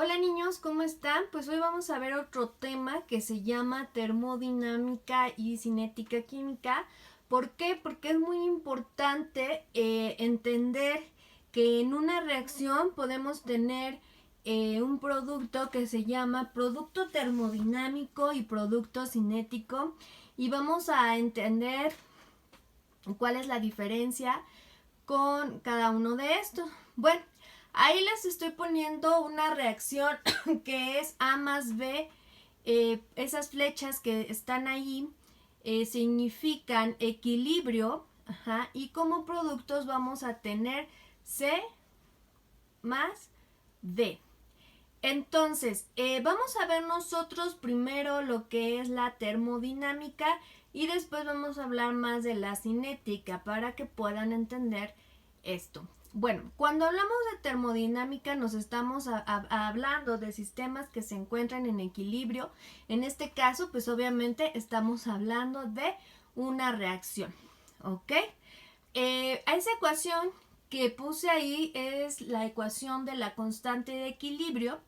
Hola niños, ¿cómo están? Pues hoy vamos a ver otro tema que se llama termodinámica y cinética química. ¿Por qué? Porque es muy importante entender que en una reacción podemos tener un producto que se llama producto termodinámico y producto cinético y vamos a entender cuál es la diferencia con cada uno de estos. Bueno, ahí les estoy poniendo una reacción que es A más B. Esas flechas que están ahí significan equilibrio, ajá, y como productos vamos a tener C más D. Entonces, vamos a ver nosotros primero lo que es la termodinámica y después vamos a hablar más de la cinética para que puedan entender esto. Bueno, cuando hablamos de termodinámica nos estamos hablando de sistemas que se encuentran en equilibrio. En este caso, pues obviamente estamos hablando de una reacción, ¿ok? A esa ecuación que puse ahí es la ecuación de la constante de equilibrio,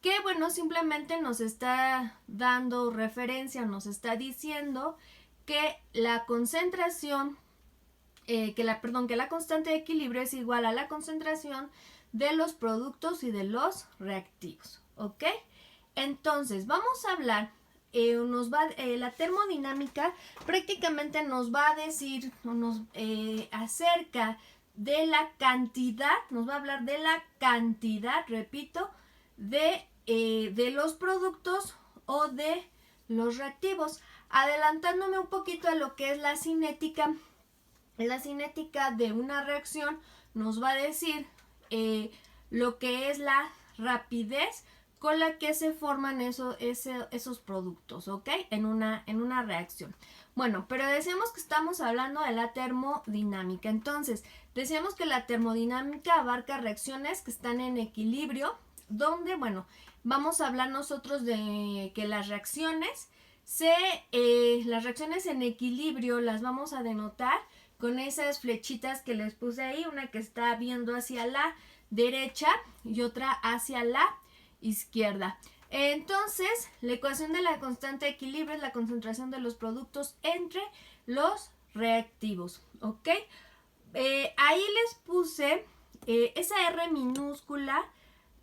que bueno, simplemente nos está dando referencia, nos está diciendo que la concentración, que la constante de equilibrio es igual a la concentración de los productos y de los reactivos, ¿ok? Entonces, vamos a hablar la termodinámica prácticamente nos va a decir acerca de la cantidad, nos va a hablar de la cantidad, repito, de los productos o de los reactivos. Adelantándome un poquito a lo que es la cinética de una reacción nos va a decir lo que es la rapidez con la que se forman esos productos, ¿ok? En una reacción. Bueno, pero decíamos que estamos hablando de la termodinámica. Entonces, decíamos que la termodinámica abarca reacciones que están en equilibrio, donde, bueno, vamos a hablar nosotros de que las reacciones en equilibrio las vamos a denotar con esas flechitas que les puse ahí, una que está viendo hacia la derecha y otra hacia la izquierda. Entonces, la ecuación de la constante de equilibrio es la concentración de los productos entre los reactivos, ¿ok? Ahí les puse esa R minúscula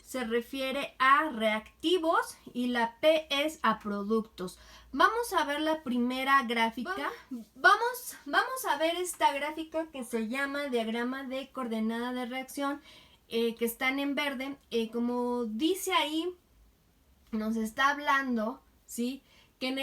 se refiere a reactivos y la P es a productos. Vamos a ver la primera gráfica. Vamos a ver esta gráfica que se llama diagrama de coordenada de reacción, que están en verde. Como dice ahí, nos está hablando, ¿sí? Que en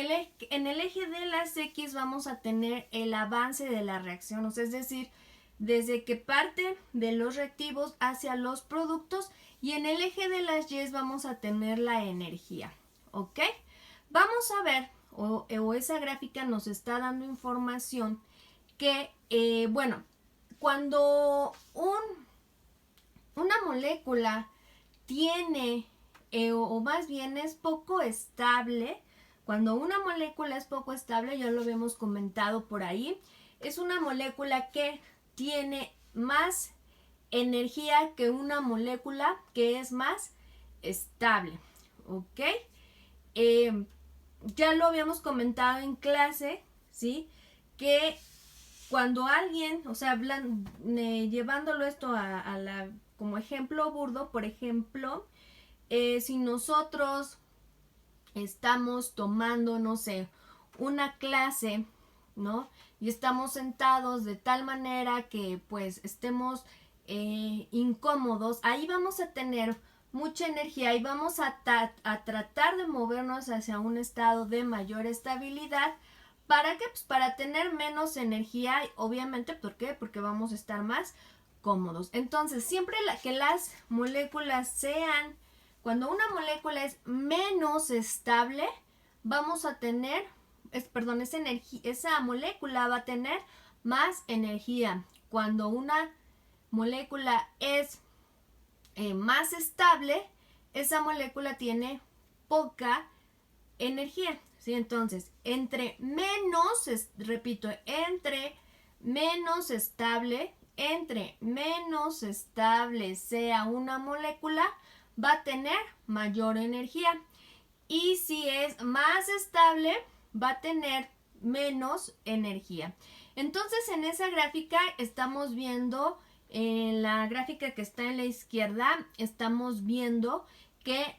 el eje de las X vamos a tener el avance de la reacción, o sea, es decir, desde que parte de los reactivos hacia los productos, y en el eje de las Y vamos a tener la energía, ¿ok? Vamos a ver, o esa gráfica nos está dando información que, bueno, cuando una molécula tiene, o más bien es poco estable, cuando una molécula es poco estable, ya lo habíamos comentado por ahí, es una molécula que tiene más energía que una molécula que es más estable, ¿ok? Ya lo habíamos comentado en clase, ¿sí? Que cuando alguien, o sea, llevándolo esto a la, como ejemplo burdo, por ejemplo, si nosotros estamos tomando, no sé, una clase, ¿no? Y estamos sentados de tal manera que pues estemos incómodos, ahí vamos a tener mucha energía y vamos a tratar de movernos hacia un estado de mayor estabilidad. ¿Para qué? Pues para tener menos energía, obviamente, ¿por qué? Porque vamos a estar más cómodos. Entonces, siempre que las moléculas sean, cuando una molécula es menos estable, vamos a tener, esa molécula va a tener más energía. Cuando una molécula es más estable, esa molécula tiene poca energía, ¿sí? Entonces, entre menos menos estable sea una molécula, va a tener mayor energía. Y si es más estable, va a tener menos energía. Entonces en esa gráfica estamos viendo, en la gráfica que está en la izquierda, estamos viendo que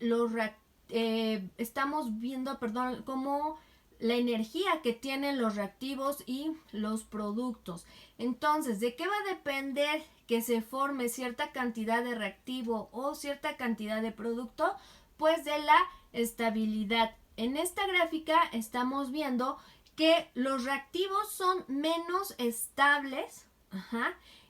como la energía que tienen los reactivos y los productos. Entonces, ¿de qué va a depender que se forme cierta cantidad de reactivo o cierta cantidad de producto? Pues de la estabilidad. En esta gráfica estamos viendo que los reactivos son menos estables,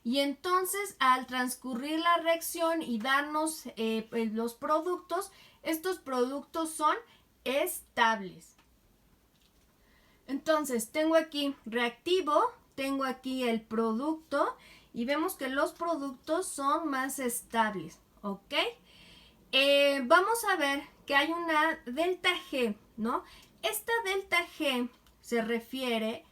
y entonces al transcurrir la reacción y darnos los productos, estos productos son estables. Entonces tengo aquí reactivo, tengo aquí el producto y vemos que los productos son más estables, ¿ok? Vamos a ver que hay una delta G, ¿no? Esta delta G se refiere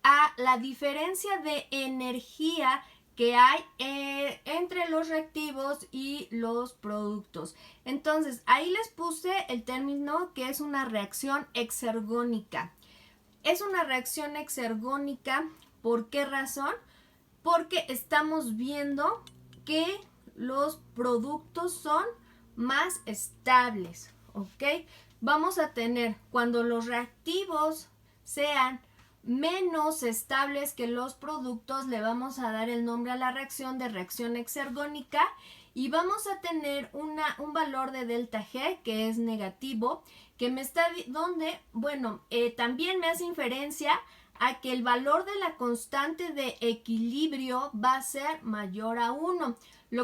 a la diferencia de energía que hay entre los reactivos y los productos. Entonces, ahí les puse el término que es una reacción exergónica. Es una reacción exergónica, ¿por qué razón? Porque estamos viendo que los productos son más estables, ¿ok? Vamos a tener, cuando los reactivos sean menos estables que los productos, le vamos a dar el nombre a la reacción de reacción exergónica y vamos a tener un valor de delta G que es negativo, que me está también me hace inferencia a que el valor de la constante de equilibrio va a ser mayor a 1.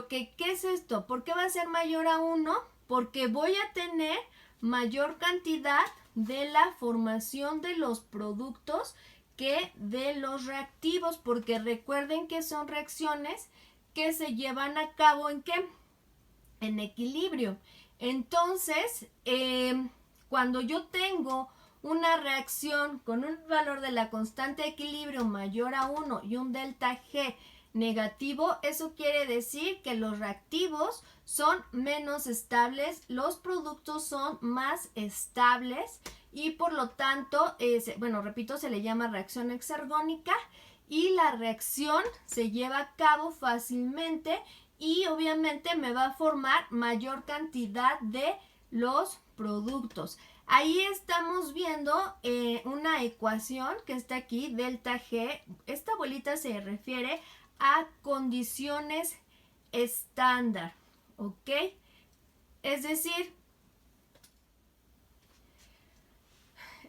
¿Qué es esto? ¿Por qué va a ser mayor a 1? Porque voy a tener mayor cantidad de la formación de los productos que de los reactivos, porque recuerden que son reacciones que se llevan a cabo ¿en qué? En equilibrio. Entonces, cuando yo tengo una reacción con un valor de la constante de equilibrio mayor a 1 y un delta G negativo, eso quiere decir que los reactivos son menos estables, los productos son más estables y por lo tanto, se le llama reacción exergónica y la reacción se lleva a cabo fácilmente y obviamente me va a formar mayor cantidad de los productos. Ahí estamos viendo una ecuación que está aquí, delta G. Esta bolita se refiere a condiciones estándar, ¿ok? Es decir,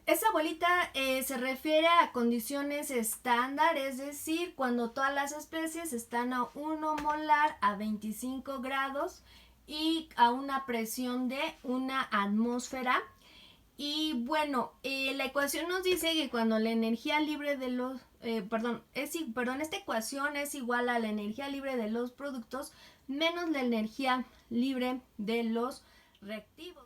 esa bolita se refiere a condiciones estándar, es decir, cuando todas las especies están a 1 molar a 25 grados y a una presión de una atmósfera. Y bueno, la ecuación nos dice que cuando la energía libre de los, esta ecuación es igual a la energía libre de los productos menos la energía libre de los reactivos.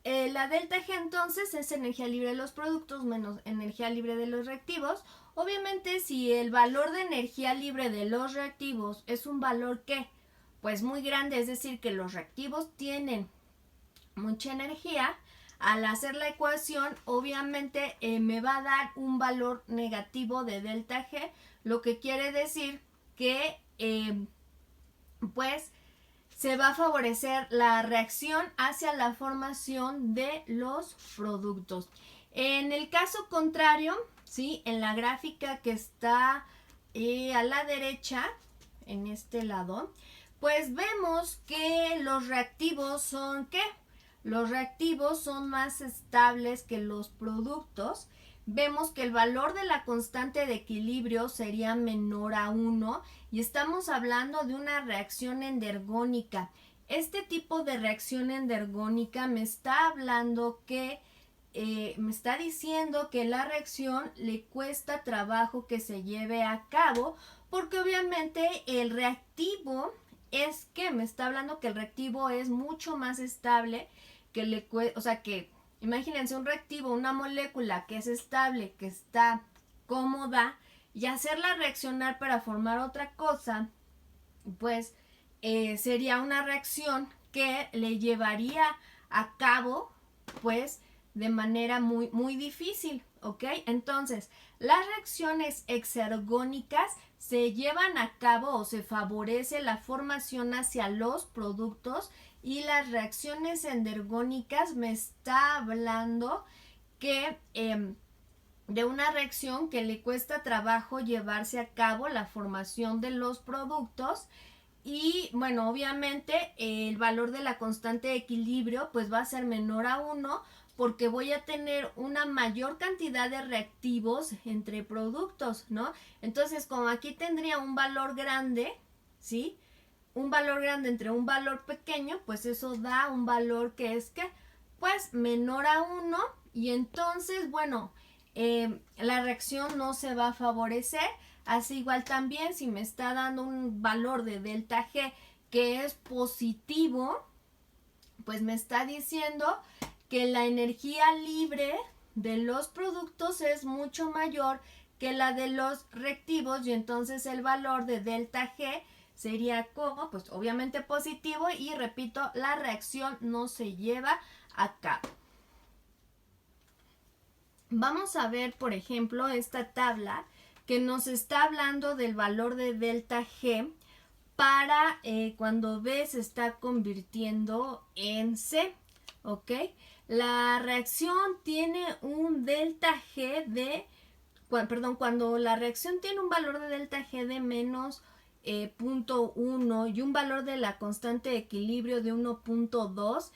La delta G entonces es energía libre de los productos menos energía libre de los reactivos. Obviamente si el valor de energía libre de los reactivos es un valor que pues muy grande, es decir que los reactivos tienen mucha energía, al hacer la ecuación obviamente me va a dar un valor negativo de delta G, lo que quiere decir que se va a favorecer la reacción hacia la formación de los productos. En el caso contrario, ¿sí? En la gráfica que está a la derecha, en este lado, pues vemos que los reactivos son ¿qué? Los reactivos son más estables que los productos. Vemos que el valor de la constante de equilibrio sería menor a 1 y estamos hablando de una reacción endergónica. Este tipo de reacción endergónica me está hablando que me está diciendo que la reacción le cuesta trabajo que se lleve a cabo porque obviamente el reactivo me está hablando que el reactivo es mucho más estable que imagínense un reactivo, una molécula que es estable, que está cómoda y hacerla reaccionar para formar otra cosa pues sería una reacción que le llevaría a cabo, pues, de manera muy, muy difícil, ¿ok? Entonces, las reacciones exergónicas se llevan a cabo o se favorece la formación hacia los productos, y las reacciones endergónicas me está hablando que de una reacción que le cuesta trabajo llevarse a cabo la formación de los productos. Y bueno, obviamente el valor de la constante de equilibrio pues va a ser menor a 1, porque voy a tener una mayor cantidad de reactivos entre productos, ¿no? Entonces, como aquí tendría un valor grande, ¿sí? Un valor grande entre un valor pequeño, pues eso da un valor que es que, pues, menor a 1, y entonces, bueno, la reacción no se va a favorecer. Así igual también si me está dando un valor de delta G que es positivo, pues me está diciendo que la energía libre de los productos es mucho mayor que la de los reactivos, y entonces el valor de delta G sería como, pues obviamente positivo, y repito, la reacción no se lleva a cabo. Vamos a ver, por ejemplo, esta tabla que nos está hablando del valor de delta G para cuando B se está convirtiendo en C, ¿ok? La reacción tiene un delta G de, cuando la reacción tiene un valor de delta G de menos 0.1 y un valor de la constante de equilibrio de 1.2,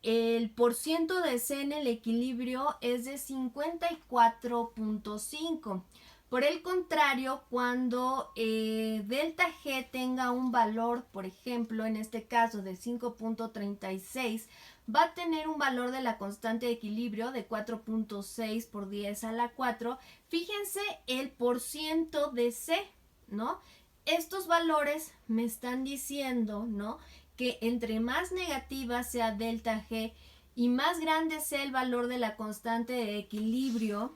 el porciento de C en el equilibrio es de 54.5. Por el contrario, cuando delta G tenga un valor, por ejemplo, en este caso de 5.36, va a tener un valor de la constante de equilibrio de 4.6 por 10 a la 4. Fíjense el porciento de C, ¿no? Estos valores me están diciendo, ¿no?, que entre más negativa sea delta G y más grande sea el valor de la constante de equilibrio,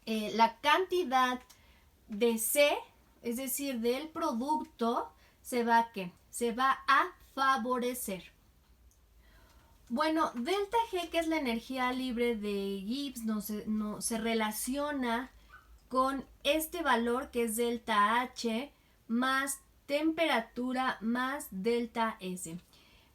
la cantidad de C, es decir, del producto, se va a ¿qué? Se va a favorecer. Bueno, delta G, que es la energía libre de Gibbs, no se relaciona con este valor que es delta H más temperatura más delta S.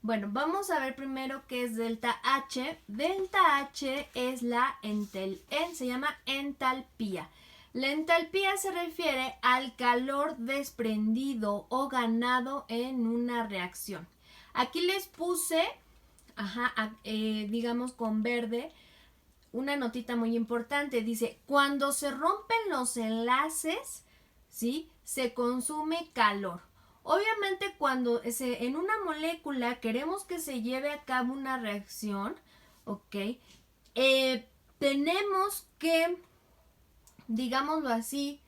Bueno, vamos a ver primero qué es delta H. Delta H es se llama entalpía. La entalpía se refiere al calor desprendido o ganado en una reacción. Aquí les puse, digamos con verde, una notita muy importante. Dice, cuando se rompen los enlaces, ¿sí?, se consume calor. Obviamente cuando en una molécula queremos que se lleve a cabo una reacción, ¿ok? Tenemos que, digámoslo así,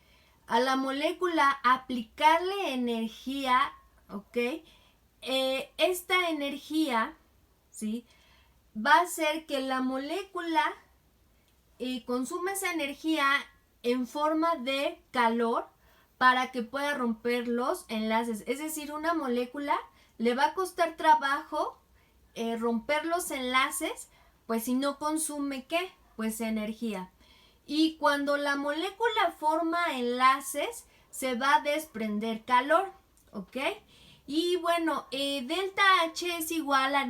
a la molécula aplicarle energía, ¿ok? Esta energía, ¿sí?, va a hacer que la molécula consume esa energía en forma de calor para que pueda romper los enlaces. Es decir, una molécula le va a costar trabajo romper los enlaces, pues si no consume ¿qué? Pues energía. Y cuando la molécula forma enlaces, se va a desprender calor, ¿ok? Y bueno, delta H es igual a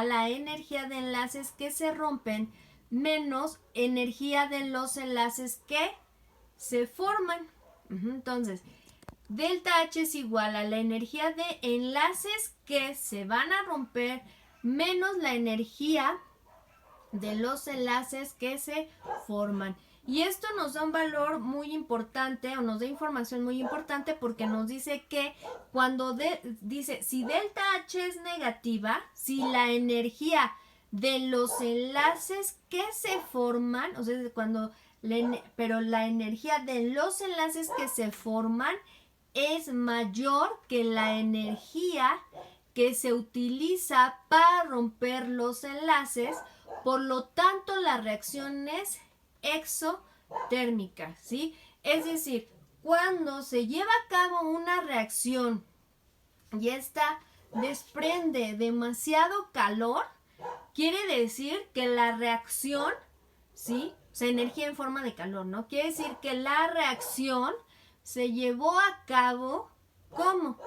la energía de enlaces que se rompen menos energía de los enlaces que se forman. Entonces, delta H es igual a la energía de enlaces que se van a romper menos la energía de los enlaces que se forman. Y esto nos da un valor muy importante, o nos da información muy importante, porque nos dice que cuando dice, si delta H es negativa, si la energía de los enlaces que se forman, o sea, pero la energía de los enlaces que se forman es mayor que la energía que se utiliza para romper los enlaces. Por lo tanto, la reacción es exotérmica, ¿sí? Es decir, cuando se lleva a cabo una reacción y esta desprende demasiado calor, quiere decir que la reacción, ¿sí? O sea, energía en forma de calor, ¿no? Quiere decir que la reacción se llevó a cabo, ¿cómo?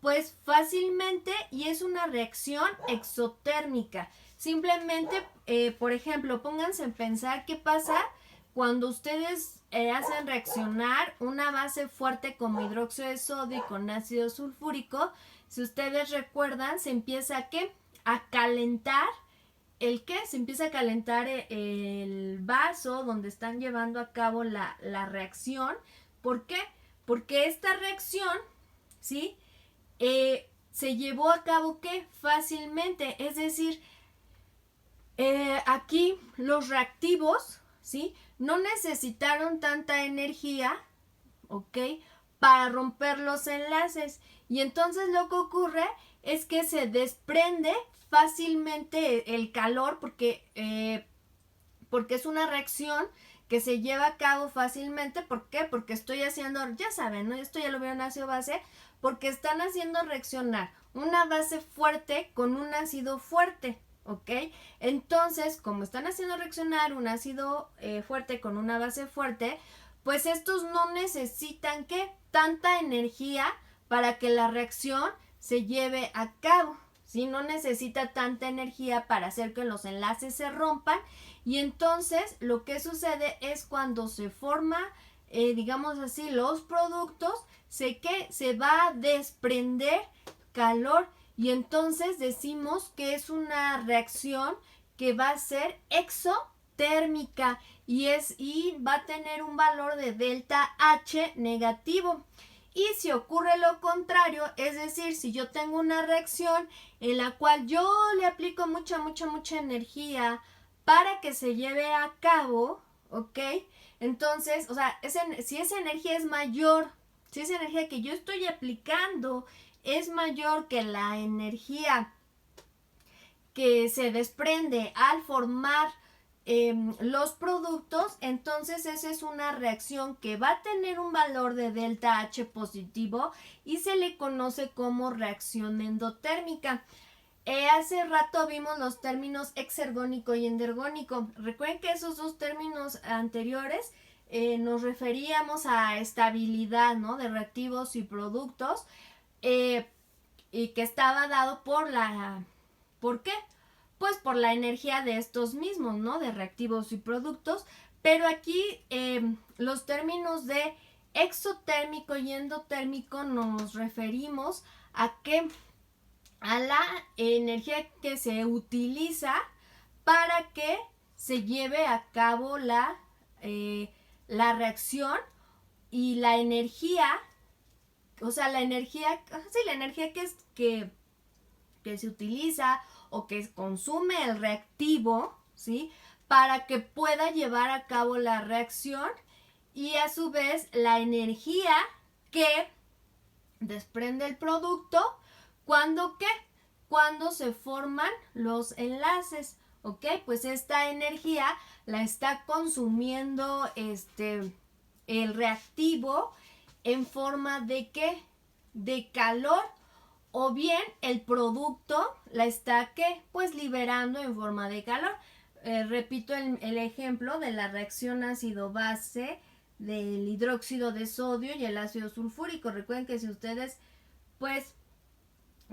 Pues fácilmente, y es una reacción exotérmica. Simplemente, por ejemplo, pónganse en pensar qué pasa cuando ustedes hacen reaccionar una base fuerte como hidróxido de sodio y con ácido sulfúrico. Si ustedes recuerdan, se empieza ¿a qué? A calentar. ¿El qué? Se empieza a calentar el vaso donde están llevando a cabo la reacción. ¿Por qué? Porque esta reacción, ¿sí? Se llevó a cabo ¿qué? Fácilmente. Es decir, aquí los reactivos, ¿sí? No necesitaron tanta energía, ¿ok? Para romper los enlaces. Y entonces lo que ocurre es que se desprende fácilmente el calor porque es una reacción que se lleva a cabo fácilmente. ¿Por qué? Porque estoy haciendo, ya saben, ¿no? Esto ya lo vieron ácido base, porque están haciendo reaccionar una base fuerte con un ácido fuerte, ¿ok? Entonces, como están haciendo reaccionar un ácido fuerte con una base fuerte, pues estos no necesitan ¿qué? Tanta energía para que la reacción se lleve a cabo, ¿sí? No necesita tanta energía para hacer que los enlaces se rompan, y entonces lo que sucede es cuando se forma, digamos así, los productos, se va a desprender calor, y entonces decimos que es una reacción que va a ser exotérmica y va a tener un valor de delta H negativo. Y si ocurre lo contrario, es decir, si yo tengo una reacción en la cual yo le aplico mucha energía para que se lleve a cabo, ¿ok? Entonces, o sea, si esa energía es mayor, si esa energía que yo estoy aplicando es mayor que la energía que se desprende al formar los productos, entonces esa es una reacción que va a tener un valor de delta H positivo y se le conoce como reacción endotérmica. Hace rato vimos los términos exergónico y endergónico. Recuerden que esos dos términos anteriores nos referíamos a estabilidad, ¿no? De reactivos y productos, y que estaba dado ¿por qué? Pues por la energía de estos mismos, ¿no? De reactivos y productos. Pero aquí los términos de exotérmico y endotérmico nos referimos a que a la energía que se utiliza para que se lleve a cabo la reacción, y la energía, o sea, la energía que se utiliza o que consume el reactivo, ¿sí? Para que pueda llevar a cabo la reacción, y a su vez la energía que desprende el producto cuando se forman los enlaces, ¿ok? Pues esta energía la está consumiendo el reactivo en forma de ¿qué? De calor, o bien el producto la está ¿qué? Pues liberando en forma de calor. Repito el ejemplo de la reacción ácido-base del hidróxido de sodio y el ácido sulfúrico. Recuerden que si ustedes, pues,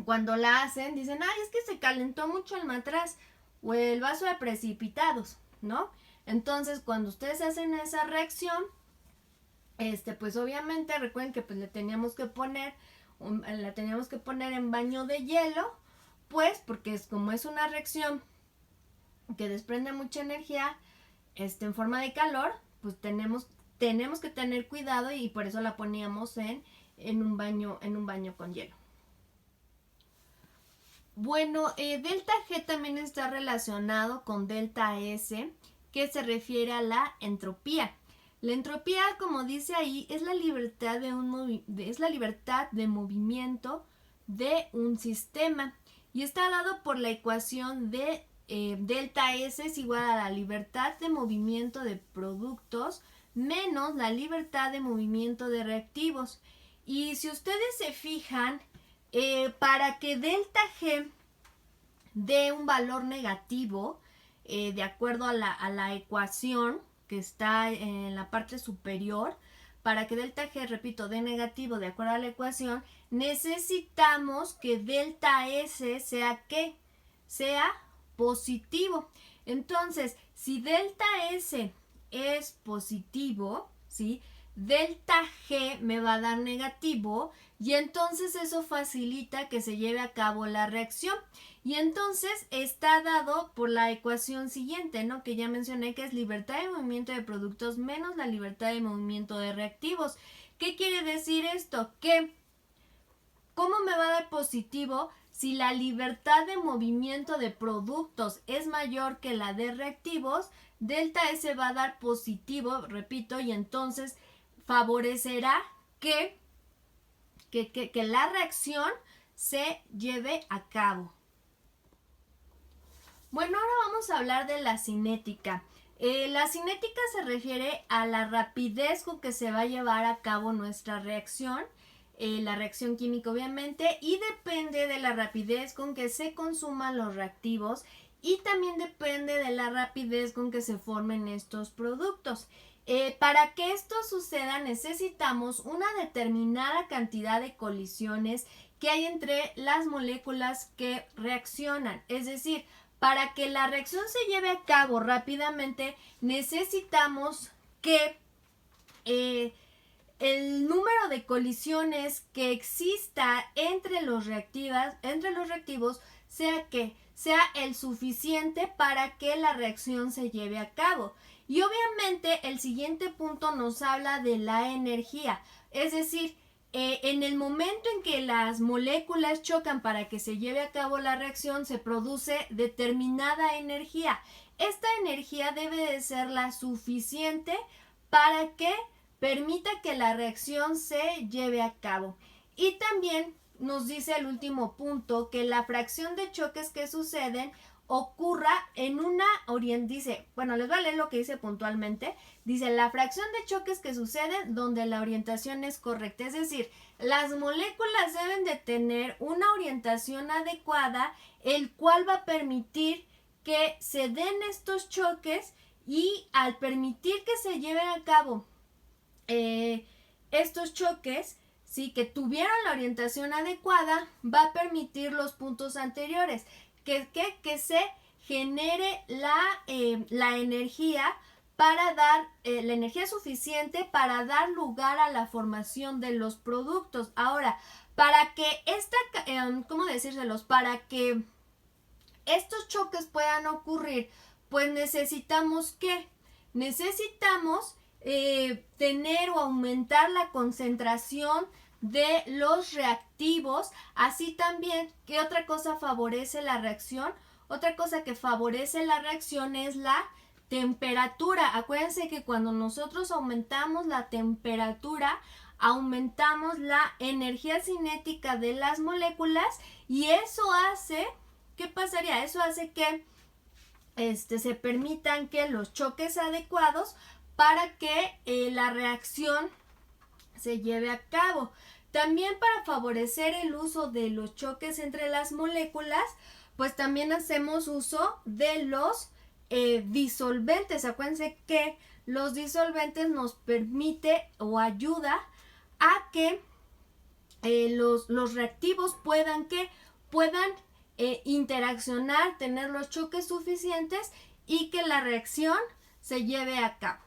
cuando la hacen, dicen, ay, es que se calentó mucho el matraz o el vaso de precipitados, ¿no? Entonces, cuando ustedes hacen esa reacción, pues obviamente recuerden que pues la teníamos que poner en baño de hielo, pues porque como es una reacción que desprende mucha energía en forma de calor, pues tenemos que tener cuidado, y por eso la poníamos en un baño con hielo. Bueno, delta G también está relacionado con delta S, que se refiere a la entropía. La entropía, como dice ahí, es la libertad de movimiento de un sistema, y está dado por la ecuación de delta S es igual a la libertad de movimiento de productos menos la libertad de movimiento de reactivos. Y si ustedes se fijan, Para que delta G dé un valor negativo, de acuerdo a la ecuación que está en la parte superior, para que delta G, repito, dé negativo de acuerdo a la ecuación, necesitamos que delta S sea ¿qué? Sea positivo. Entonces, si delta S es positivo, ¿sí? Delta G me va a dar negativo y entonces eso facilita que se lleve a cabo la reacción. Y entonces está dado por la ecuación siguiente, ¿no? Que ya mencioné, que es libertad de movimiento de productos menos la libertad de movimiento de reactivos. ¿Qué quiere decir esto? Que ¿cómo me va a dar positivo si la libertad de movimiento de productos es mayor que la de reactivos? Delta S va a dar positivo, repito, y entonces favorecerá que la reacción se lleve a cabo. Bueno, ahora vamos a hablar de la cinética. La cinética se refiere a la rapidez con que se va a llevar a cabo nuestra reacción, la reacción química obviamente, y depende de la rapidez con que se consuman los reactivos y también depende de la rapidez con que se formen estos productos. Para que esto suceda necesitamos una determinada cantidad de colisiones que hay entre las moléculas que reaccionan, es decir, para que la reacción se lleve a cabo rápidamente, necesitamos que el número de colisiones que exista entre los reactivos sea el suficiente para que la reacción se lleve a cabo. Y obviamente el siguiente punto nos habla de la energía, es decir, en el momento en que las moléculas chocan para que se lleve a cabo la reacción, se produce determinada energía. Esta energía debe de ser la suficiente para que permita que la reacción se lleve a cabo. Y también nos dice el último punto que la fracción de choques que suceden ocurra en una dice, bueno, les voy a leer lo que dice puntualmente. Dice, la fracción de choques que suceden donde la orientación es correcta. Es decir, las moléculas deben de tener una orientación adecuada, el cual va a permitir que se den estos choques y al permitir que se lleven a cabo estos choques, sí, que tuvieron la orientación adecuada, va a permitir los puntos anteriores, que se genere la energía para dar la energía suficiente para dar lugar a la formación de los productos. Ahora, para que ¿cómo decírselos? Para que estos choques puedan ocurrir, pues necesitamos tener o aumentar la concentración de los reactivos. Así también, ¿qué otra cosa favorece la reacción? Otra cosa que favorece la reacción es la temperatura. Acuérdense que cuando nosotros aumentamos la temperatura, aumentamos la energía cinética de las moléculas y eso hace, ¿qué pasaría? Eso hace que se permitan que los choques adecuados para que la reacción se lleve a cabo. También para favorecer el uso de los choques entre las moléculas, pues también hacemos uso de los disolventes. Acuérdense que los disolventes nos permite o ayuda a que los reactivos puedan interaccionar, tener los choques suficientes y que la reacción se lleve a cabo.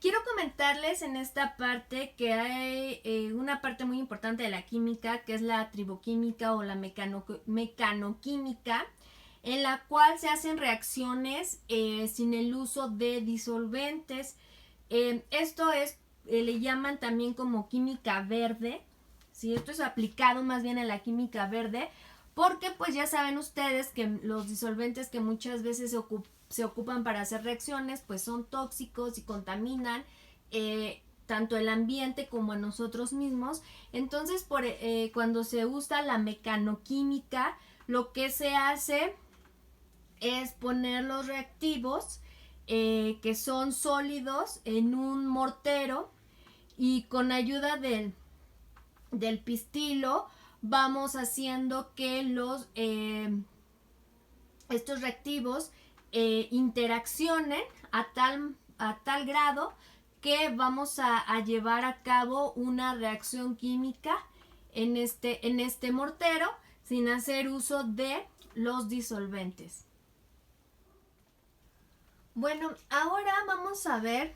Quiero comentarles en esta parte que hay una parte muy importante de la química, que es la triboquímica o la mecanoquímica, en la cual se hacen reacciones sin el uso de disolventes. Esto le llaman también como química verde, ¿sí? Esto es aplicado más bien en la química verde, porque pues ya saben ustedes que los disolventes que muchas veces se ocupan para hacer reacciones pues son tóxicos y contaminan tanto el ambiente como a nosotros mismos. Entonces cuando se usa la mecanoquímica, lo que se hace es poner los reactivos que son sólidos en un mortero y con ayuda del del pistilo vamos haciendo que estos reactivos interaccionen a tal grado que vamos a llevar a cabo una reacción química en este mortero sin hacer uso de los disolventes. Bueno, ahora vamos a ver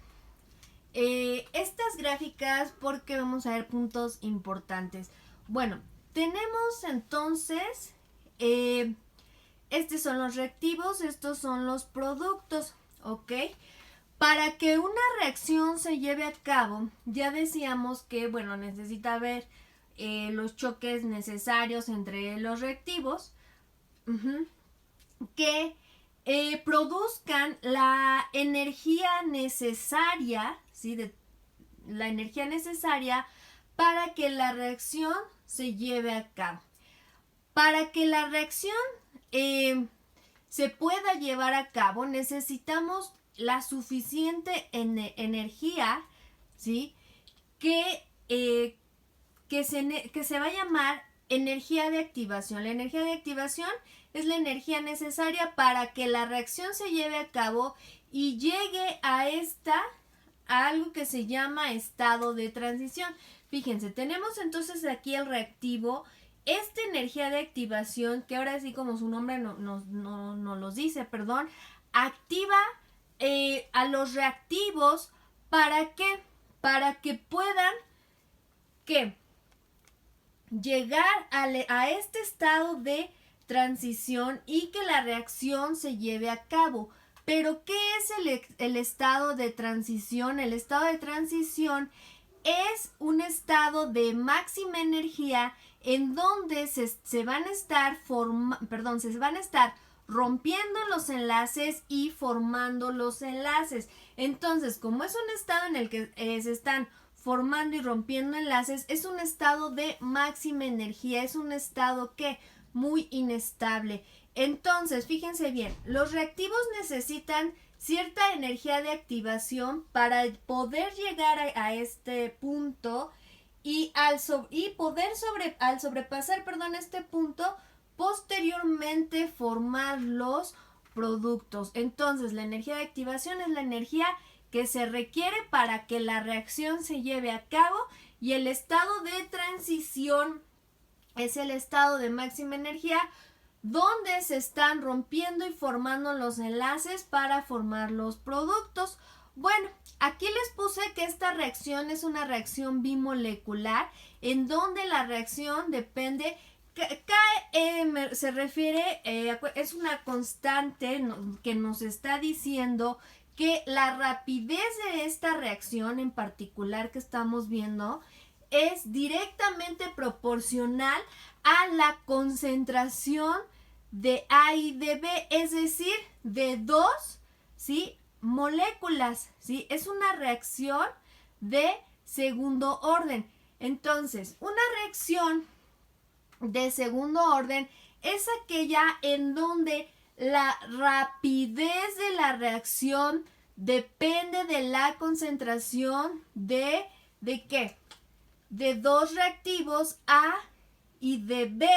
estas gráficas porque vamos a ver puntos importantes. Bueno, tenemos entonces, estos son los reactivos, estos son los productos, ¿ok? Para que una reacción se lleve a cabo, ya decíamos que, bueno, necesita haber los choques necesarios entre los reactivos, que produzcan la energía necesaria, ¿sí? La energía necesaria para que la reacción se lleve a cabo. Para que la reacción se pueda llevar a cabo, necesitamos la suficiente energía, ¿sí? Que se va a llamar energía de activación. La energía de activación es la energía necesaria para que la reacción se lleve a cabo y llegue a algo que se llama estado de transición. Fíjense, tenemos entonces aquí el reactivo, esta energía de activación, que ahora sí como su nombre no los dice, perdón, activa a los reactivos. ¿Para qué? Para que puedan llegar a este estado de transición y que la reacción se lleve a cabo. Pero ¿qué es el estado de transición? El estado de transición es un estado de máxima energía en donde se van a estar rompiendo los enlaces y formando los enlaces. Entonces, como es un estado en el que se están formando y rompiendo enlaces, es un estado de máxima energía, es un estado que muy inestable. Entonces, fíjense bien, los reactivos necesitan cierta energía de activación para poder llegar a este punto y al sobrepasar, este punto, posteriormente formar los productos. Entonces, la energía de activación es la energía que se requiere para que la reacción se lleve a cabo y el estado de transición es el estado de máxima energía donde se están rompiendo y formando los enlaces para formar los productos. Bueno, aquí les puse que esta reacción es una reacción bimolecular en donde la reacción depende, se refiere, es una constante que nos está diciendo que la rapidez de esta reacción en particular que estamos viendo es directamente proporcional a la concentración de A y de B, es decir, de dos, ¿sí?, moléculas, ¿sí? Es una reacción de segundo orden. Entonces, una reacción de segundo orden es aquella en donde la rapidez de la reacción depende de la concentración ¿de qué? De dos reactivos A y de B,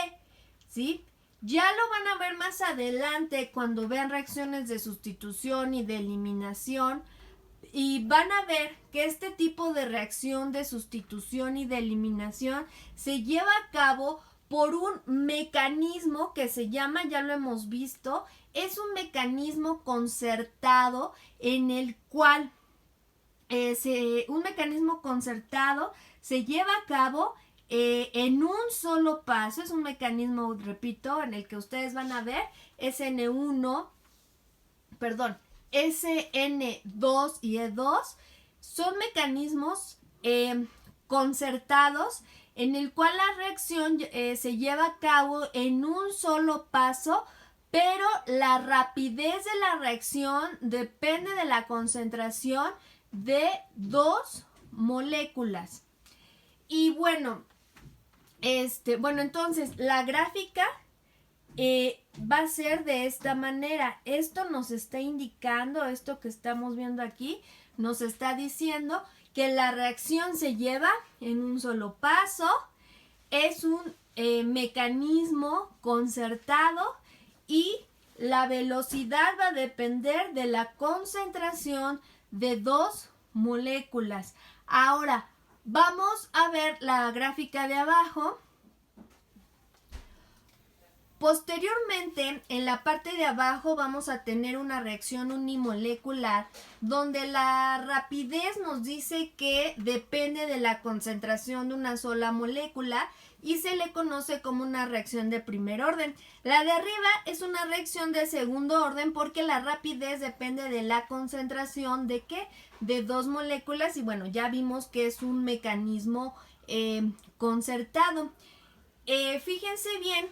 ¿sí? Ya lo van a ver más adelante cuando vean reacciones de sustitución y de eliminación y van a ver que este tipo de reacción de sustitución y de eliminación se lleva a cabo por un mecanismo que se llama, ya lo hemos visto, es un mecanismo concertado en el cual un mecanismo concertado se lleva a cabo en un solo paso. Es un mecanismo, repito, en el que ustedes van a ver SN2 y E2 son mecanismos concertados en el cual la reacción se lleva a cabo en un solo paso, pero la rapidez de la reacción depende de la concentración de dos moléculas. Y bueno, entonces la gráfica va a ser de esta manera. Esto nos está indicando, esto que estamos viendo aquí, nos está diciendo que la reacción se lleva en un solo paso es un mecanismo concertado y la velocidad va a depender de la concentración de dos moléculas. Ahora, vamos a ver la gráfica de abajo. Posteriormente, en la parte de abajo vamos a tener una reacción unimolecular donde la rapidez nos dice que depende de la concentración de una sola molécula y se le conoce como una reacción de primer orden. La de arriba es una reacción de segundo orden porque la rapidez depende de la concentración de ¿qué? De dos moléculas y bueno, ya vimos que es un mecanismo concertado. Fíjense bien.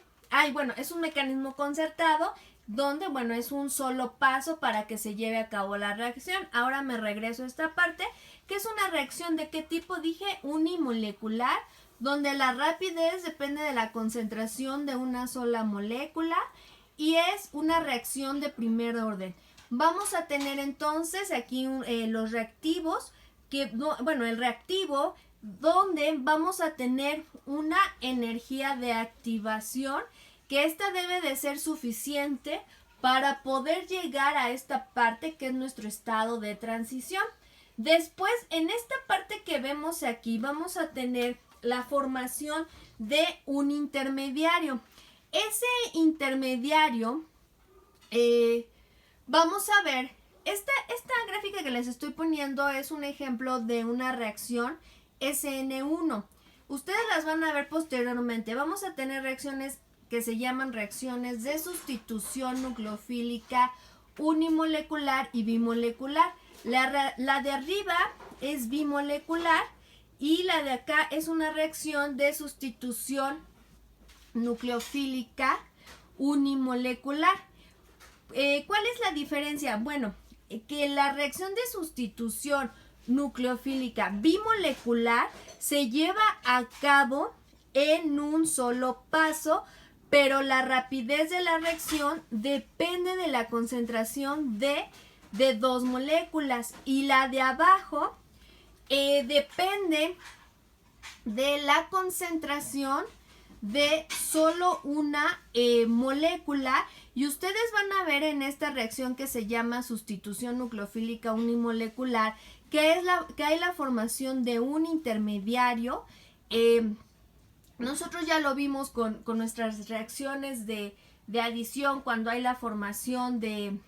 Bueno, es un mecanismo concertado donde, bueno, es un solo paso para que se lleve a cabo la reacción. Ahora me regreso a esta parte, que es una reacción de qué tipo, dije, unimolecular, donde la rapidez depende de la concentración de una sola molécula y es una reacción de primer orden. Vamos a tener entonces aquí los reactivos, el reactivo donde vamos a tener una energía de activación que esta debe de ser suficiente para poder llegar a esta parte que es nuestro estado de transición. Después, en esta parte que vemos aquí, vamos a tener la formación de un intermediario. Ese intermediario, vamos a ver, esta gráfica que les estoy poniendo es un ejemplo de una reacción SN1. Ustedes las van a ver posteriormente. Vamos a tener reacciones que se llaman reacciones de sustitución nucleofílica unimolecular y bimolecular. La de arriba es bimolecular y la de acá es una reacción de sustitución nucleofílica unimolecular. ¿Cuál es la diferencia? Bueno, que la reacción de sustitución nucleofílica bimolecular se lleva a cabo en un solo paso, pero la rapidez de la reacción depende de la concentración de dos moléculas y la de abajo depende de la concentración de solo una molécula y ustedes van a ver en esta reacción que se llama sustitución nucleofílica unimolecular que hay la formación de un intermediario. Nosotros ya lo vimos con nuestras reacciones de adición cuando hay la formación de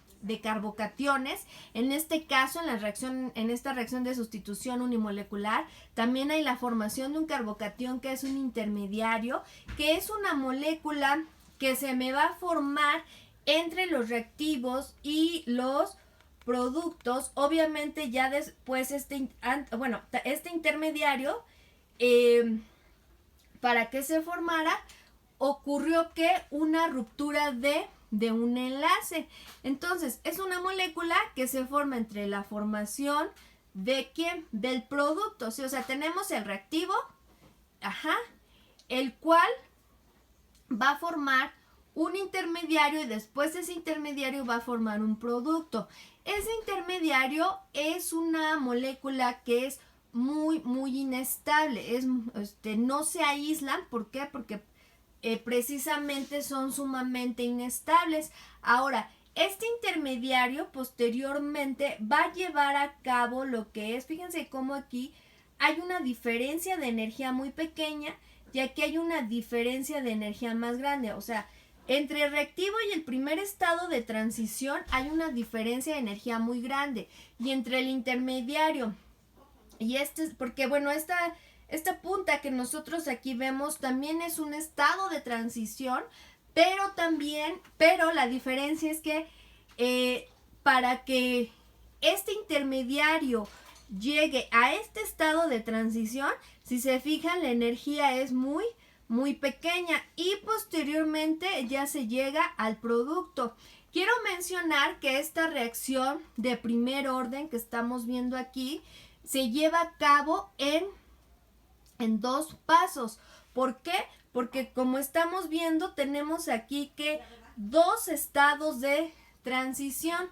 carbocationes. En este caso, en esta reacción de sustitución unimolecular, también hay la formación de un carbocatión que es un intermediario, que es una molécula que se me va a formar entre los reactivos y los productos. Obviamente ya después este intermediario, para que se formara, ocurrió que una ruptura de un enlace. Entonces, es una molécula que se forma entre la formación de ¿quién? Del producto. ¿Sí? O sea, tenemos el reactivo, el cual va a formar un intermediario y después ese intermediario va a formar un producto. Ese intermediario es una molécula que es muy, muy inestable. No se aíslan. ¿Por qué? Porque precisamente son sumamente inestables. Ahora, este intermediario posteriormente va a llevar a cabo lo que es, fíjense cómo aquí hay una diferencia de energía muy pequeña y aquí hay una diferencia de energía más grande. O sea, entre el reactivo y el primer estado de transición hay una diferencia de energía muy grande. Y entre el intermediario y porque bueno, esta punta que nosotros aquí vemos también es un estado de transición, pero la diferencia es que para que este intermediario llegue a este estado de transición, si se fijan, la energía es muy, muy pequeña y posteriormente ya se llega al producto. Quiero mencionar que esta reacción de primer orden que estamos viendo aquí se lleva a cabo en dos pasos. ¿Por qué? Porque como estamos viendo, tenemos aquí que dos estados de transición.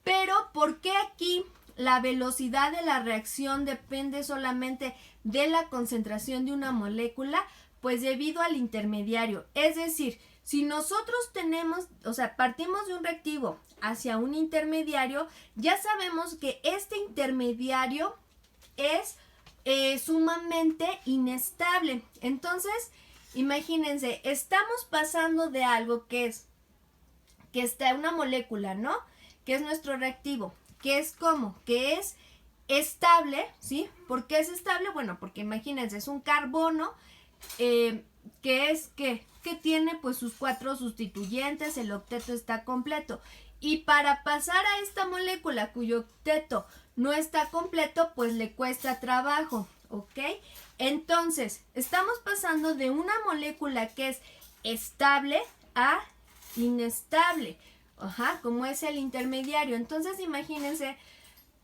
Pero ¿por qué aquí la velocidad de la reacción depende solamente de la concentración de una molécula? Pues debido al intermediario. Es decir, si nosotros tenemos, o sea, partimos de un reactivo hacia un intermediario, ya sabemos que este intermediario es sumamente inestable. Entonces, imagínense, estamos pasando de algo que está una molécula, ¿no? Que es nuestro reactivo, que es como, que es estable, ¿sí? ¿Por qué es estable? Bueno, porque imagínense, es un carbono que tiene pues sus 4 sustituyentes, el octeto está completo. Y para pasar a esta molécula cuyo octeto no está completo, pues le cuesta trabajo, ¿ok? Entonces, estamos pasando de una molécula que es estable a inestable, como es el intermediario. Entonces, imagínense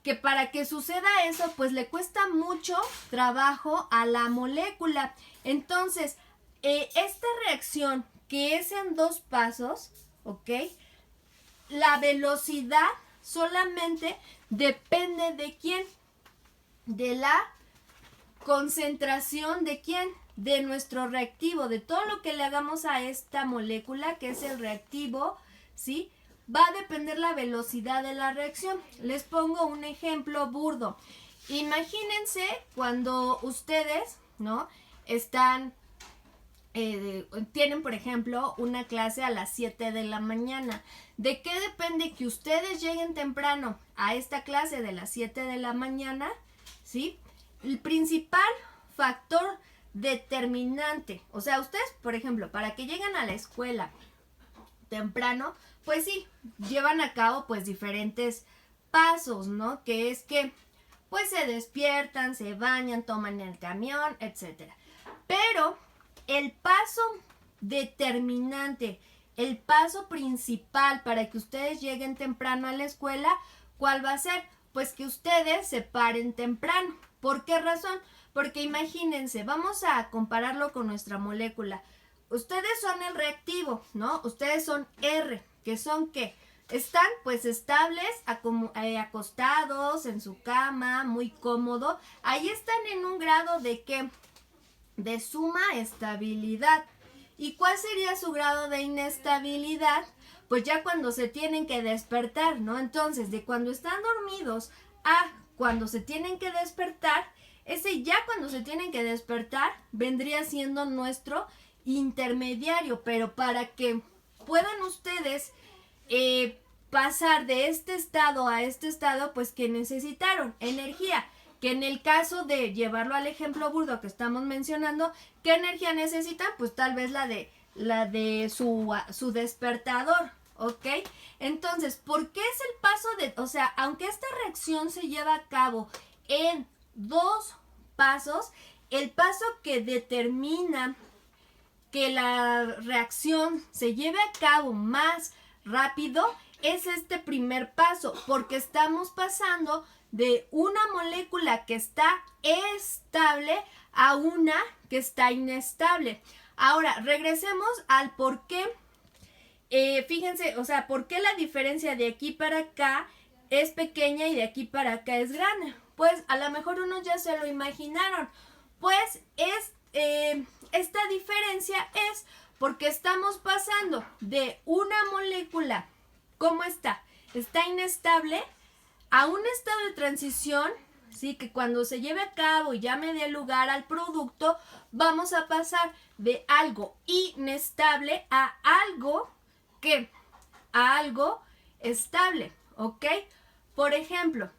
que para que suceda eso, pues le cuesta mucho trabajo a la molécula. Entonces, esta reacción que es en 2 pasos, ¿ok? La velocidad solamente depende de quién, de la concentración de quién, de nuestro reactivo, de todo lo que le hagamos a esta molécula que es el reactivo, ¿sí? Va a depender la velocidad de la reacción. Les pongo un ejemplo burdo. Imagínense cuando ustedes, ¿no? Tienen, por ejemplo, una clase a las 7 de la mañana. ¿De qué depende que ustedes lleguen temprano a esta clase de las 7 de la mañana? ¿Sí? El principal factor determinante, o sea, ustedes, por ejemplo, para que lleguen a la escuela temprano, pues sí, llevan a cabo pues diferentes pasos, ¿no? Que es que pues se despiertan, se bañan, toman el camión, etcétera. Pero el paso determinante, el paso principal para que ustedes lleguen temprano a la escuela, ¿cuál va a ser? Pues que ustedes se paren temprano. ¿Por qué razón? Porque imagínense, vamos a compararlo con nuestra molécula. Ustedes son el reactivo, ¿no? Ustedes son R, que son ¿qué? Están pues estables, acostados en su cama, muy cómodo. Ahí están en un grado de ¿qué? De suma estabilidad. ¿Y cuál sería su grado de inestabilidad? Pues ya cuando se tienen que despertar, ¿no? Entonces, de cuando están dormidos a cuando se tienen que despertar, ese ya cuando se tienen que despertar vendría siendo nuestro intermediario. Pero para que puedan ustedes pasar de este estado a este estado, pues que necesitaron energía. Que en el caso de llevarlo al ejemplo burdo que estamos mencionando, ¿qué energía necesitan? Pues tal vez la de su despertador, ¿ok? Entonces, ¿por qué es el paso de, o sea, aunque esta reacción se lleva a cabo en 2 pasos, el paso que determina que la reacción se lleve a cabo más rápido es este primer paso, porque estamos pasando de una molécula que está estable a una que está inestable. Ahora, regresemos al por qué. Fíjense, o sea, ¿por qué la diferencia de aquí para acá es pequeña y de aquí para acá es grande? Pues a lo mejor unos ya se lo imaginaron. Pues esta diferencia es porque estamos pasando de una molécula, ¿cómo está? Está inestable, a un estado de transición, ¿sí? Que cuando se lleve a cabo y ya me dé lugar al producto, vamos a pasar de algo inestable a algo estable, ¿ok? Por ejemplo,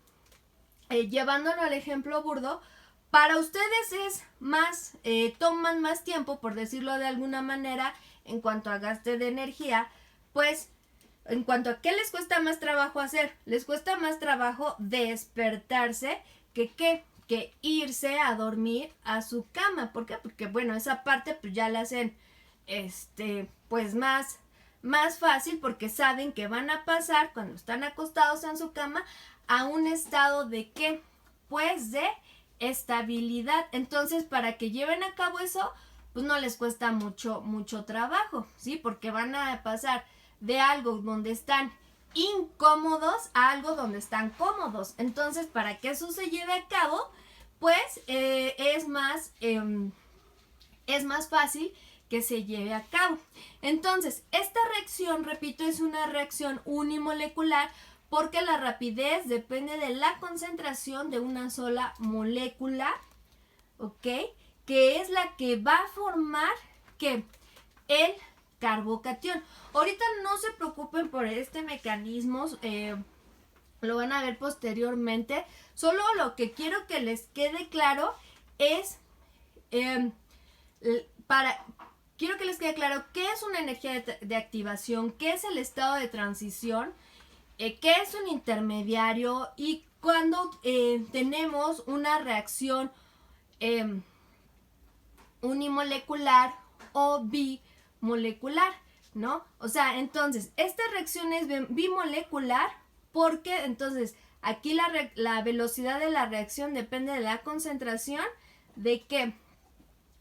llevándolo al ejemplo burdo, para ustedes es más, toman más tiempo, por decirlo de alguna manera, en cuanto a gasto de energía, pues en cuanto a qué les cuesta más trabajo hacer, les cuesta más trabajo despertarse que irse a dormir a su cama. ¿Por qué? Porque bueno, esa parte pues ya la hacen pues más fácil, porque saben que van a pasar cuando están acostados en su cama a un estado de ¿qué? Pues de estabilidad. Entonces, para que lleven a cabo eso, pues no les cuesta mucho trabajo, ¿sí? Porque van a pasar de algo donde están incómodos a algo donde están cómodos. Entonces, para que eso se lleve a cabo, pues es más es más fácil que se lleve a cabo. Entonces, esta reacción, repito, es una reacción unimolecular porque la rapidez depende de la concentración de una sola molécula, ¿ok? Que es la que va a formar que el carbocatión. Ahorita no se preocupen por este mecanismo, lo van a ver posteriormente. Solo lo que quiero que les quede claro es quiero que les quede claro qué es una energía de activación, qué es el estado de transición, qué es un intermediario y cuando tenemos una reacción unimolecular o bimolecular, ¿no? O sea, entonces, esta reacción es bimolecular porque entonces aquí la velocidad de la reacción depende de la concentración de ¿qué?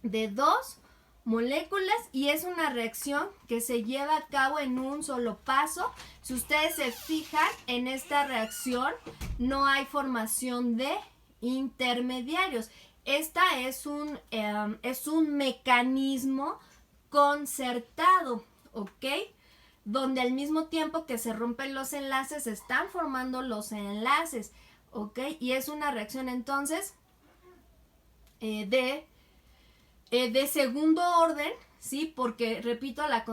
De dos moléculas y es una reacción que se lleva a cabo en un solo paso. Si ustedes se fijan en esta reacción no hay formación de intermediarios. Esta es un mecanismo concertado, ¿ok? Donde al mismo tiempo que se rompen los enlaces se están formando los enlaces, ¿ok? Y es una reacción entonces de segundo orden, ¿sí? Porque, repito, la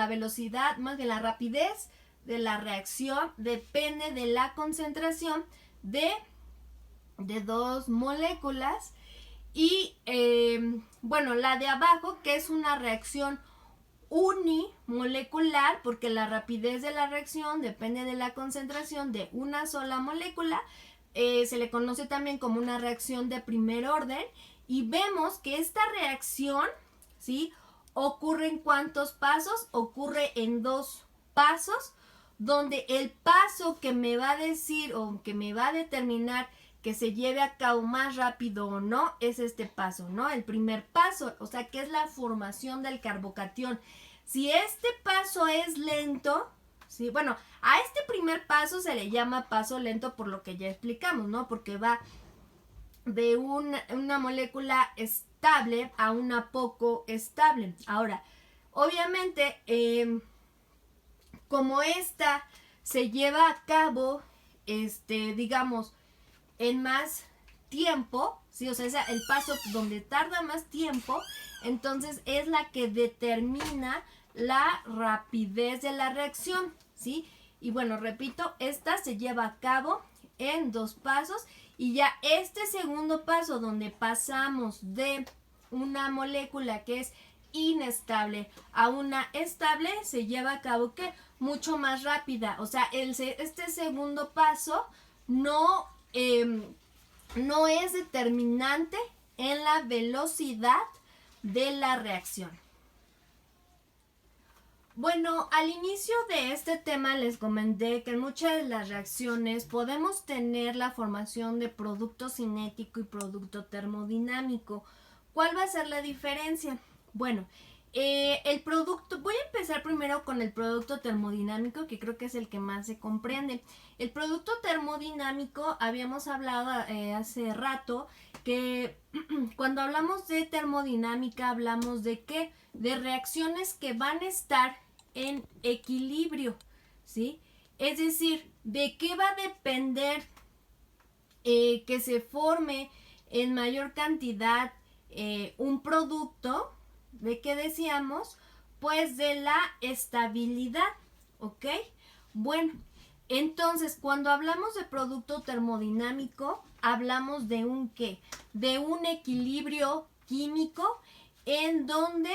velocidad, más bien la rapidez de la reacción depende de la concentración de dos moléculas y, bueno, la de abajo, que es una reacción unimolecular, porque la rapidez de la reacción depende de la concentración de una sola molécula, se le conoce también como una reacción de primer orden. Y vemos que esta reacción, ¿sí? ¿Ocurre en cuántos pasos? Ocurre en 2 pasos, donde el paso que me va a decir o que me va a determinar que se lleve a cabo más rápido o no es este paso, ¿no? El primer paso, o sea, que es la formación del carbocatión. Si este paso es lento, ¿sí? Bueno, a este primer paso se le llama paso lento por lo que ya explicamos, ¿no? Porque va de una molécula estable a una poco estable. Ahora, obviamente, como esta se lleva a cabo, digamos, en más tiempo, ¿sí? O sea, el paso donde tarda más tiempo, entonces es la que determina la rapidez de la reacción, ¿sí? Y bueno, repito, esta se lleva a cabo en 2 pasos. Y ya este segundo paso donde pasamos de una molécula que es inestable a una estable se lleva a cabo que mucho más rápida. O sea, este segundo paso no es determinante en la velocidad de la reacción. Bueno, al inicio de este tema les comenté que en muchas de las reacciones podemos tener la formación de producto cinético y producto termodinámico. ¿Cuál va a ser la diferencia? Bueno, el producto, voy a empezar primero con el producto termodinámico, que creo que es el que más se comprende. El producto termodinámico, habíamos hablado hace rato que cuando hablamos de termodinámica hablamos de ¿qué? De reacciones que van a estar en equilibrio, ¿sí? Es decir, ¿de qué va a depender que se forme en mayor cantidad un producto? ¿De qué decíamos? Pues de la estabilidad, ¿ok? Bueno, entonces cuando hablamos de producto termodinámico, hablamos de un ¿qué? De un equilibrio químico en donde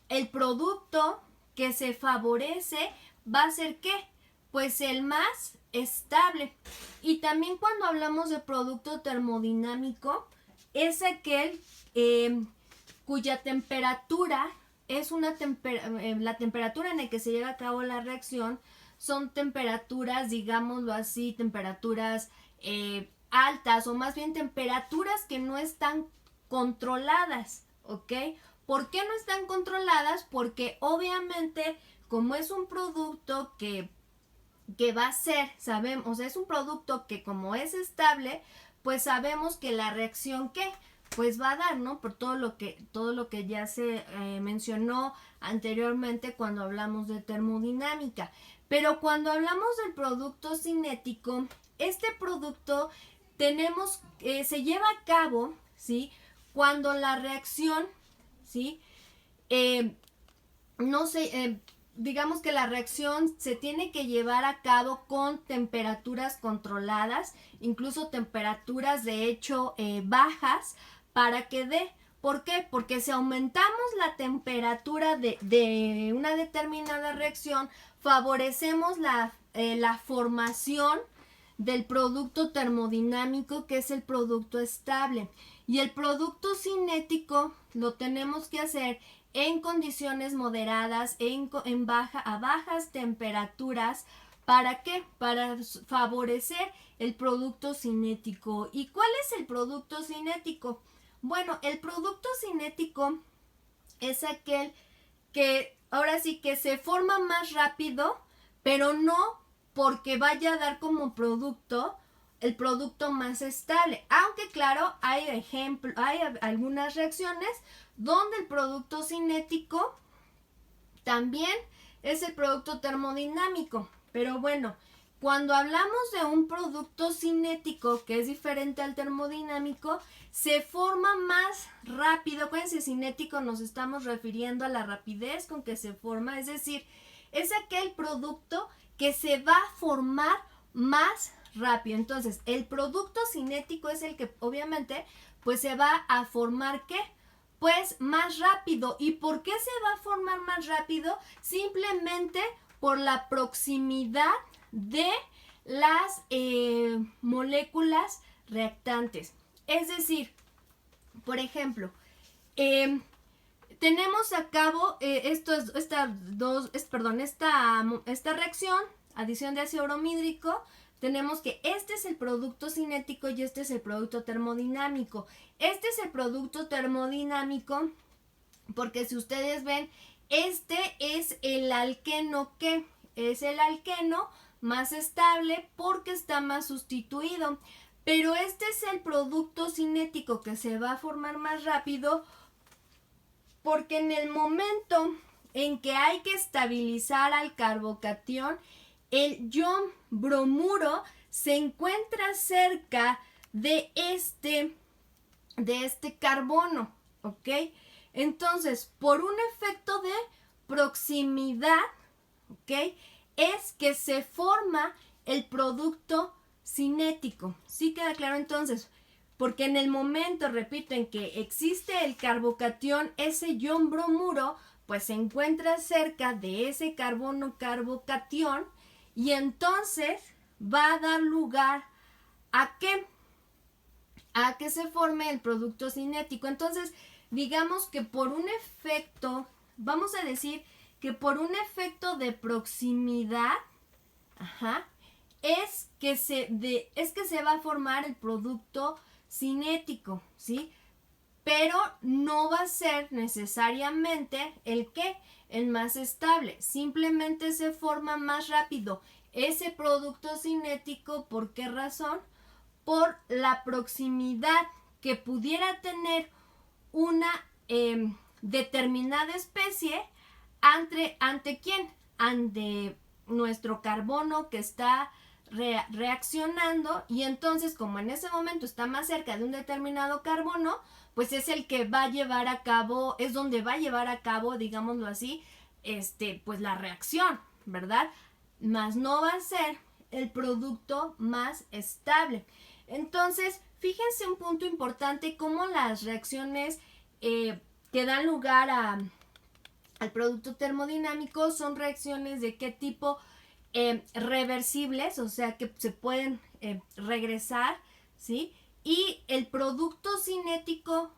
el producto que se favorece va a ser ¿qué? Pues el más estable. Y también cuando hablamos de producto termodinámico, es aquel cuya temperatura es la temperatura en la que se lleva a cabo la reacción son temperaturas, digámoslo así, temperaturas altas o más bien temperaturas que no están controladas, ¿ok? ¿Por qué no están controladas? Porque obviamente como es un producto que va a ser, sabemos, o sea, es un producto que como es estable, pues sabemos que la reacción ¿qué? Pues va a dar, ¿no? Por todo lo que ya se mencionó anteriormente cuando hablamos de termodinámica. Pero cuando hablamos del producto cinético, este producto se lleva a cabo, ¿sí? Cuando la reacción, ¿sí? Digamos que la reacción se tiene que llevar a cabo con temperaturas controladas, incluso temperaturas de hecho bajas, para que dé. ¿Por qué? Porque si aumentamos la temperatura de una determinada reacción, favorecemos la formación del producto termodinámico, que es el producto estable. Y el producto cinético lo tenemos que hacer en condiciones moderadas, a bajas temperaturas. ¿Para qué? Para favorecer el producto cinético. ¿Y cuál es el producto cinético? Bueno, el producto cinético es aquel que ahora sí que se forma más rápido, pero no porque vaya a dar como producto el producto más estable. Aunque claro, hay algunas reacciones donde el producto cinético también es el producto termodinámico. Pero bueno, cuando hablamos de un producto cinético que es diferente al termodinámico, se forma más rápido. Acuérdense, cinético nos estamos refiriendo a la rapidez con que se forma, es decir, es aquel producto que se va a formar más rápido. Entonces, el producto cinético es el que obviamente pues se va a formar ¿qué? Pues más rápido. ¿Y por qué se va a formar más rápido? Simplemente por la proximidad de las moléculas reactantes. Es decir, por ejemplo, tenemos a cabo esta reacción, adición de ácido bromhídrico. Tenemos que este es el producto cinético y este es el producto termodinámico. Este es el producto termodinámico porque si ustedes ven, este es el alqueno que es el alqueno más estable porque está más sustituido. Pero este es el producto cinético que se va a formar más rápido porque en el momento en que hay que estabilizar al carbocatión, el ion bromuro se encuentra cerca de este carbono, ¿ok? Entonces, por un efecto de proximidad, ¿ok? Es que se forma el producto cinético. ¿Sí queda claro entonces? Porque en el momento, repito, en que existe el carbocatión, ese ion bromuro, pues se encuentra cerca de ese carbono carbocatión y entonces va a dar lugar a que se forme el producto cinético. Entonces, digamos que por un efecto, vamos a decir que por un efecto de proximidad, es que se va a formar el producto cinético, ¿sí? Pero no va a ser necesariamente el más estable. Simplemente se forma más rápido ese producto cinético. ¿Por qué razón? Por la proximidad que pudiera tener una determinada especie ante ¿quién? Ante nuestro carbono que está reaccionando, y entonces como en ese momento está más cerca de un determinado carbono, pues es el que va a llevar a cabo, es donde va a llevar a cabo, digámoslo así, pues la reacción, ¿verdad? Más no va a ser el producto más estable. Entonces, fíjense un punto importante, cómo las reacciones que dan lugar al producto termodinámico son reacciones de qué tipo, reversibles, o sea que se pueden regresar, ¿sí? Y el producto cinético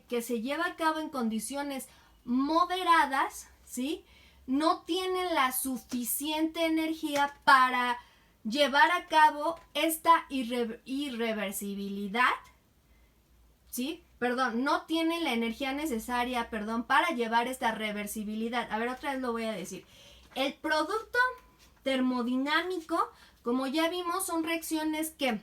que se lleva a cabo en condiciones moderadas, ¿sí? No tiene la suficiente energía para llevar a cabo esta irreversibilidad, ¿sí? Perdón, no tiene la energía necesaria, para llevar esta reversibilidad. A ver, otra vez lo voy a decir. El producto termodinámico, como ya vimos, son reacciones que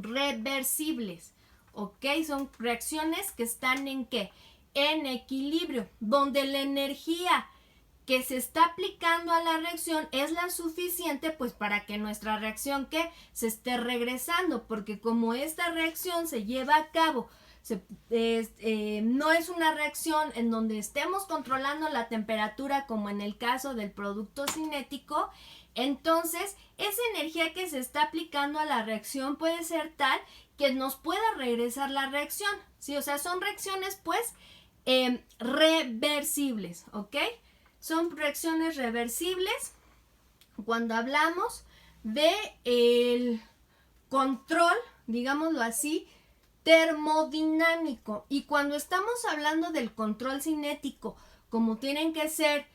reversibles, ¿ok? Son reacciones que están ¿en qué? En equilibrio, donde la energía que se está aplicando a la reacción es la suficiente pues para que nuestra reacción que se esté regresando, porque como esta reacción se lleva a cabo, no es una reacción en donde estemos controlando la temperatura como en el caso del producto cinético, entonces esa energía que se está aplicando a la reacción puede ser tal que nos pueda regresar la reacción, ¿sí? O sea, son reacciones pues reversibles, ¿ok? Son reacciones reversibles cuando hablamos de el control, digámoslo así, termodinámico. Y cuando estamos hablando del control cinético, como tienen que ser,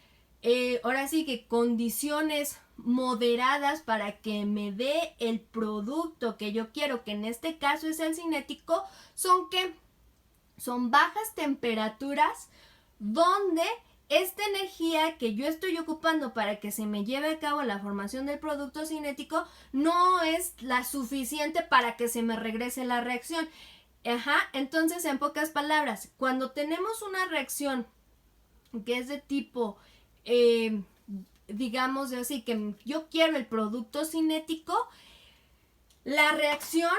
ahora sí que condiciones moderadas para que me dé el producto que yo quiero, que en este caso es el cinético, son que son bajas temperaturas donde esta energía que yo estoy ocupando para que se me lleve a cabo la formación del producto cinético no es la suficiente para que se me regrese la reacción. Entonces, en pocas palabras, cuando tenemos una reacción que es de tipo, digamos así, que yo quiero el producto cinético, la reacción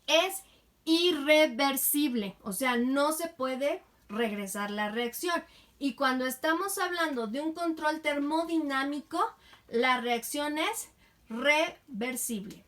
es irreversible, o sea, no se puede regresar la reacción. Y cuando estamos hablando de un control termodinámico, la reacción es reversible.